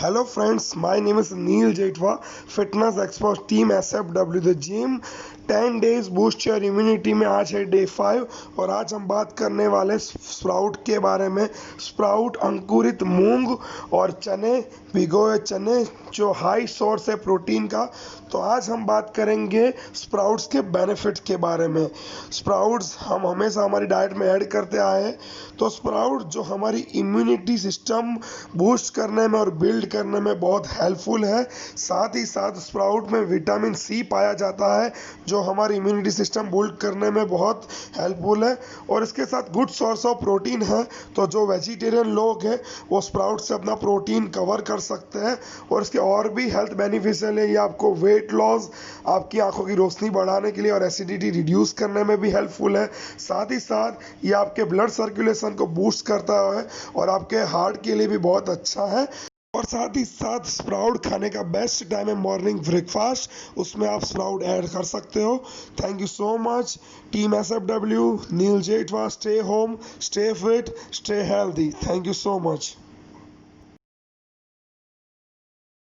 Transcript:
Hello friends, my name is Neil Jaitwa, fitness expert team SFW the gym. 10 days boost your immunity में आज है day 5 और आज हम बात करने वाले स्प्राउट के बारे में। स्प्राउट अंकुरित मूंग और चने, भिगोए चने जो हाई सोर्स है प्रोटीन का। तो आज हम बात करेंगे स्प्राउट्स के बेनिफिट्स के बारे में। स्प्राउट्स हम हमेशा हमारी डाइट में ऐड करते आए हैं। तो स्प्राउट जो हमारी इम्यूनिटी सिस्टम बूस्ट करने में और बिल्ड करने में बहुत हेल्पफुल है। साथ ही साथ स्प्राउट में विटामिन सी पाया जाता है जो हमारी इम्यूनिटी सिस्टम बिल्ड करने में बहुत हेल्पफुल है और इसके साथ गुड सोर्स ऑफ प्रोटीन है। तो जो वेजिटेरियन लोग हैं वो स्प्राउट से अपना प्रोटीन कवर कर सकते हैं और इसके और भी हेल्थ बेनिफिशियल है। ये आपको वेट लॉस, आपकी आंखों की रोशनी बढ़ाने के लिए और एसिडिटी रिड्यूस करने में भी हेल्पफुल है। साथ ही साथ ये आपके ब्लड सर्कुलेशन को बूस्ट करता है और आपके हार्ट के लिए भी बहुत अच्छा है। और साथ ही साथ स्प्राउट खाने का बेस्ट टाइम है मॉर्निंग ब्रेकफास्ट, उसमें आप स्प्राउट ऐड कर सकते हो। Thank you so much team SFW, Neel Jethwa. Stay home, stay fit, stay healthy. Thank you so much.